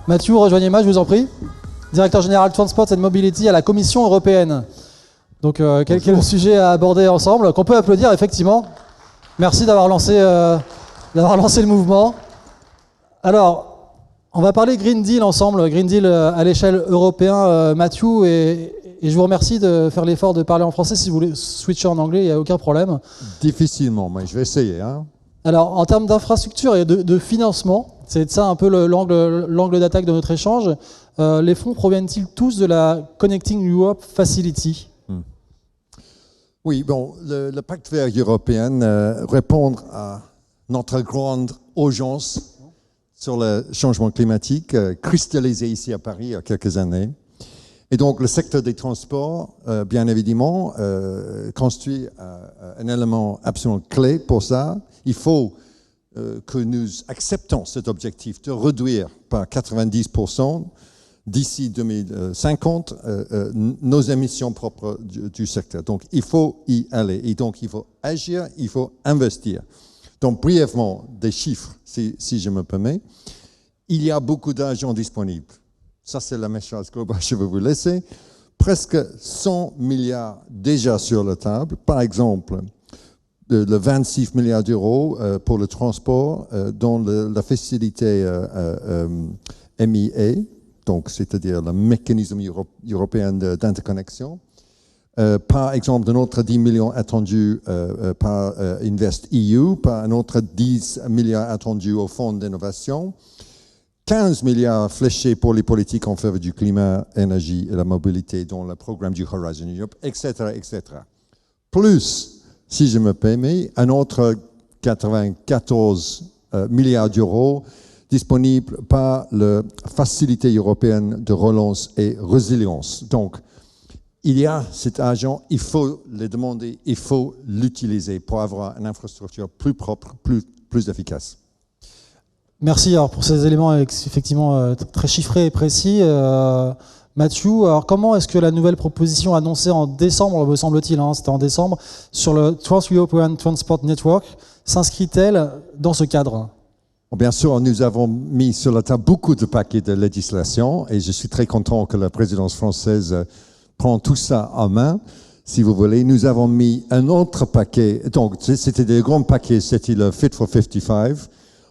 Mathieu, rejoignez-moi, je vous en prie. Directeur général Transport and Mobility à la Commission européenne. Donc, quel est le sujet à aborder ensemble, qu'on peut applaudir, effectivement. Merci d'avoir lancé le mouvement. Alors, on va parler Green Deal ensemble, Green Deal à l'échelle européenne, Mathieu, et je vous remercie de faire l'effort de parler en français. Si vous voulez switcher en anglais, il n'y a aucun problème. Difficilement, mais je vais essayer. Alors, en termes d'infrastructure et de financement, c'est de ça un peu l'angle d'attaque de notre échange. Les fonds proviennent-ils tous de la Connecting Europe Facility? Oui, bon, le pacte vert européen répond à notre grande urgence sur le changement climatique, cristallisé ici à Paris il y a quelques années. Et donc, le secteur des transports, bien évidemment, constitue un élément absolument clé pour ça. Il faut que nous acceptons cet objectif de réduire par 90% d'ici 2050 nos émissions propres du secteur. Donc, il faut y aller. Et donc, il faut agir, il faut investir. Donc, brièvement, des chiffres, si je me permets. Il y a beaucoup d'argent disponible. Ça, c'est la message globale que je vais vous laisser. Presque 100 milliards déjà sur la table. Par exemple, le 26 milliards d'euros pour le transport dans la facilité MIA, donc c'est-à-dire le mécanisme européen d'interconnexion. Par exemple, un autre 10 millions attendus par InvestEU, par un autre 10 milliards attendus au Fonds d'innovation, 15 milliards fléchés pour les politiques en faveur du climat, énergie et la mobilité dans le programme du Horizon Europe, etc., etc. Plus, si je me permets, un autre 94 milliards d'euros disponibles par la Facilité européenne de relance et résilience. Donc, il y a cet argent, il faut le demander, il faut l'utiliser pour avoir une infrastructure plus propre, plus efficace. Merci alors, pour ces éléments effectivement très chiffrés et précis. Mathieu, alors comment est-ce que la nouvelle proposition annoncée en décembre, me semble-t-il, c'était en décembre, sur le Trans-European Transport Network, s'inscrit-elle dans ce cadre ? Bien sûr, nous avons mis sur la table beaucoup de paquets de législation et je suis très content que la présidence française prend tout ça en main. Si vous voulez, nous avons mis un autre paquet. Donc, c'était des grands paquets, c'était le Fit for 55,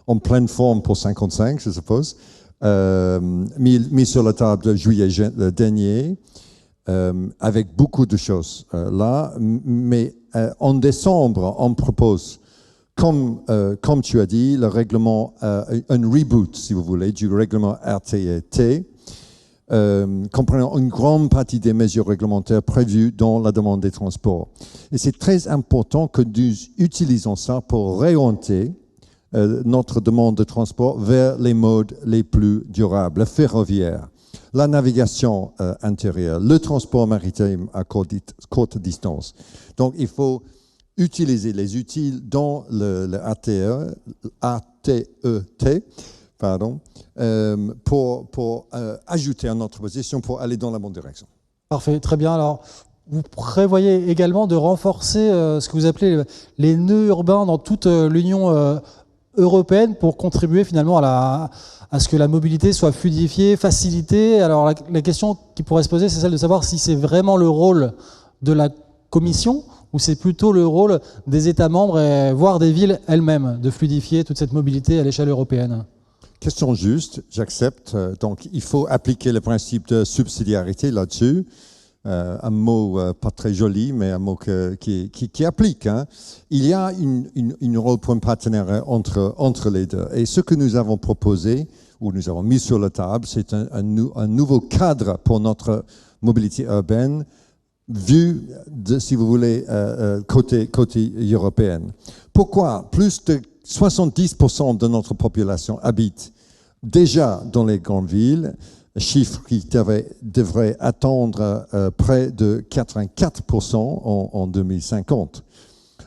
en pleine forme pour 55, je suppose, mis sur la table de juillet dernier, avec beaucoup de choses là. Mais en décembre, on propose, comme tu as dit, le règlement, un reboot, si vous voulez, du règlement RTT, comprenant une grande partie des mesures réglementaires prévues dans la demande des transports. Et c'est très important que nous utilisons ça pour réorienter notre demande de transport vers les modes les plus durables, le ferroviaire, la navigation intérieure, le transport maritime à courte distance. Donc, il faut utiliser les outils dans le ATET, pour ajouter à notre position pour aller dans la bonne direction. Parfait, très bien. Alors, vous prévoyez également de renforcer ce que vous appelez les nœuds urbains dans toute l'Union européenne pour contribuer finalement à ce que la mobilité soit fluidifiée, facilitée. Alors la question qui pourrait se poser, c'est celle de savoir si c'est vraiment le rôle de la Commission ou c'est plutôt le rôle des États membres, voire des villes elles-mêmes, de fluidifier toute cette mobilité à l'échelle européenne. Question juste, j'accepte. Donc il faut appliquer le principe de subsidiarité là-dessus. Un mot pas très joli, mais un mot qui applique. Il y a une rôle pour un partenaire entre les deux. Et ce que nous avons proposé, ou nous avons mis sur la table, c'est un nouveau cadre pour notre mobilité urbaine, vu, si vous voulez, côté européenne. Pourquoi ? Plus de 70% de notre population habite déjà dans les grandes villes, chiffre qui devrait attendre près de 84% en 2050.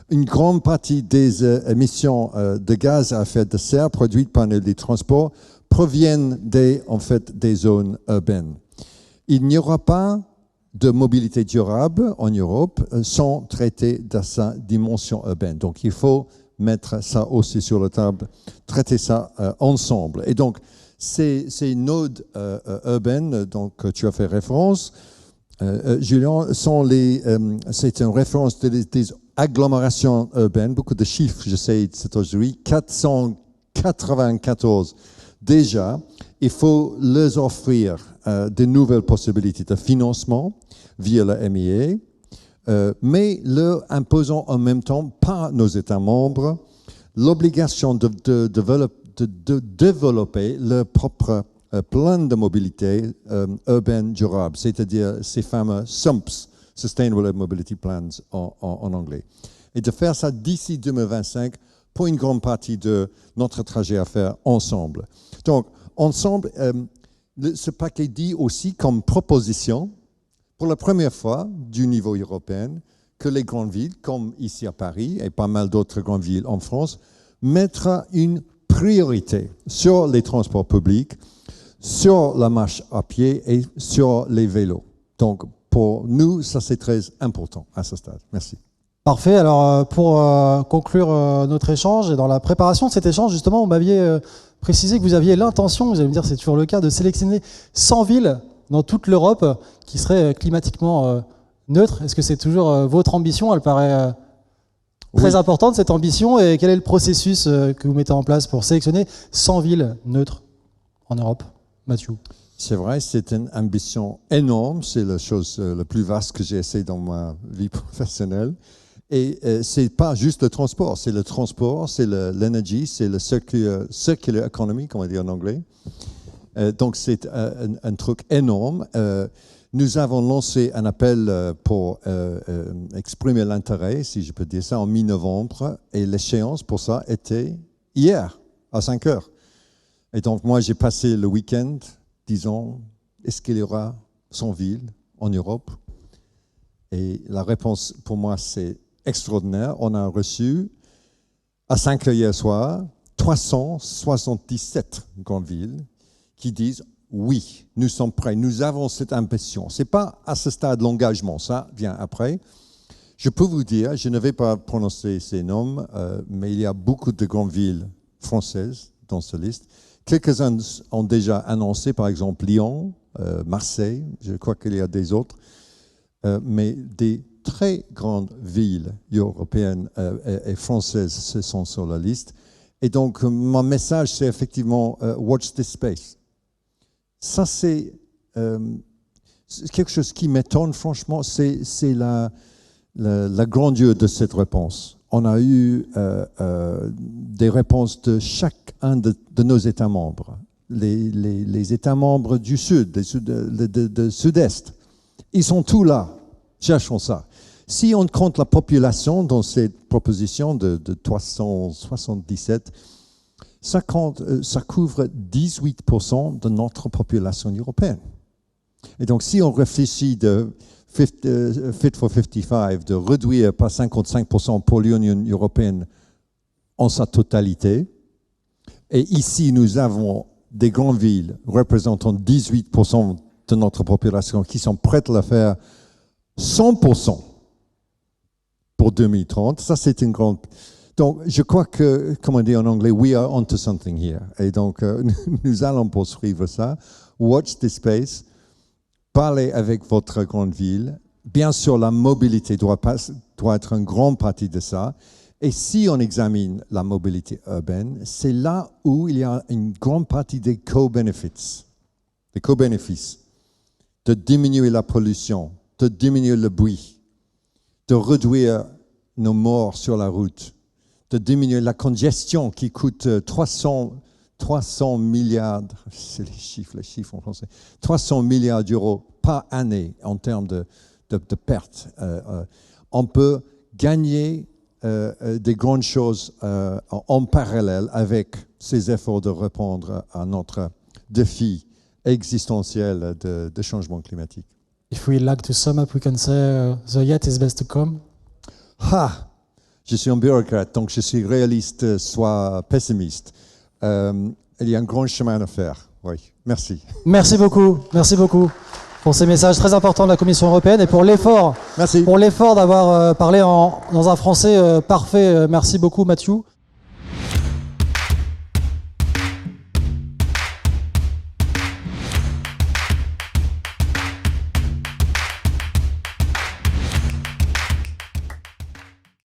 Une grande partie des émissions de gaz à effet de serre produites par les transports proviennent des zones urbaines. Il n'y aura pas de mobilité durable en Europe sans traiter de sa dimension urbaine. Donc il faut mettre ça aussi sur la table, traiter ça ensemble. Et donc, Ces nodes urbaines, donc tu as fait référence, Julien, c'est une référence des agglomérations urbaines, beaucoup de chiffres, je sais, c'est aujourd'hui, 494. Déjà, il faut leur offrir de nouvelles possibilités de financement via le MIA, mais leur imposant en même temps par nos États membres l'obligation de développer leur propre plan de mobilité urbaine durable, c'est-à-dire ces fameux SUMPs, Sustainable Mobility Plans en anglais. Et de faire ça d'ici 2025 pour une grande partie de notre trajet à faire ensemble. Donc, ensemble, ce paquet dit aussi comme proposition, pour la première fois du niveau européen, que les grandes villes, comme ici à Paris et pas mal d'autres grandes villes en France, mettra une priorité sur les transports publics, sur la marche à pied et sur les vélos. Donc, pour nous, ça c'est très important à ce stade. Merci. Parfait. Alors, pour conclure notre échange, et dans la préparation de cet échange, justement, vous m'aviez précisé que vous aviez l'intention, vous allez me dire c'est toujours le cas, de sélectionner 100 villes dans toute l'Europe qui seraient climatiquement neutres. Est-ce que c'est toujours votre ambition? Elle paraît très importante, cette ambition. Et quel est le processus que vous mettez en place pour sélectionner 100 villes neutres en Europe? Mathieu. C'est vrai, c'est une ambition énorme. C'est la chose la plus vaste que j'ai essayé dans ma vie professionnelle. Et c'est pas juste le transport, c'est le transport, c'est l'énergie, c'est le circular economy, comme on dit en anglais. Donc c'est un truc énorme. Nous avons lancé un appel pour exprimer l'intérêt, si je peux dire ça, en mi-novembre. Et l'échéance pour ça était hier, à 5 heures. Et donc moi, j'ai passé le week-end disant, est-ce qu'il y aura 100 villes en Europe? Et la réponse pour moi, c'est extraordinaire. On a reçu, à 5 heures hier soir, 377 grandes villes qui disent oui, nous sommes prêts, nous avons cette ambition. Ce n'est pas à ce stade l'engagement, ça vient après. Je peux vous dire, je ne vais pas prononcer ces noms, mais il y a beaucoup de grandes villes françaises dans cette liste. Quelques-uns ont déjà annoncé, par exemple Lyon, Marseille, je crois qu'il y a des autres, mais des très grandes villes européennes et françaises sont sur la liste. Et donc, mon message, c'est effectivement watch this space. Ça, c'est quelque chose qui m'étonne, franchement, c'est la grandeur de cette réponse. On a eu des réponses de chacun de nos États membres. Les États membres du Sud, du Sud-Est, ils sont tous là. Cherchons ça. Si on compte la population dans cette proposition de 377, ça couvre 18% de notre population européenne. Et donc, si on réfléchit de Fit for 55, de réduire par 55% pour l'Union européenne en sa totalité, et ici, nous avons des grandes villes représentant 18% de notre population qui sont prêtes à le faire 100% pour 2030. Ça, c'est une grande... Donc, je crois que, comme on dit en anglais, we are onto something here. Et donc, nous allons poursuivre ça. Watch this space. Parlez avec votre grande ville. Bien sûr, la mobilité doit être une grande partie de ça. Et si on examine la mobilité urbaine, c'est là où il y a une grande partie des co-bénéfices. Des co-bénéfices. De diminuer la pollution, de diminuer le bruit, de réduire nos morts sur la route, de diminuer la congestion qui coûte 300 milliards, c'est les chiffres en français, 300 milliards d'euros par année en termes de pertes. On peut gagner des grandes choses en parallèle avec ces efforts de répondre à notre défi existentiel de changement climatique. If we like to sum up, we can say the yet is best to come. Je suis un bureaucrate, donc je suis réaliste, soit pessimiste. Il y a un grand chemin à faire. Oui, merci. Merci beaucoup pour ces messages très importants de la Commission européenne et pour l'effort d'avoir parlé dans un français parfait. Merci beaucoup, Mathieu.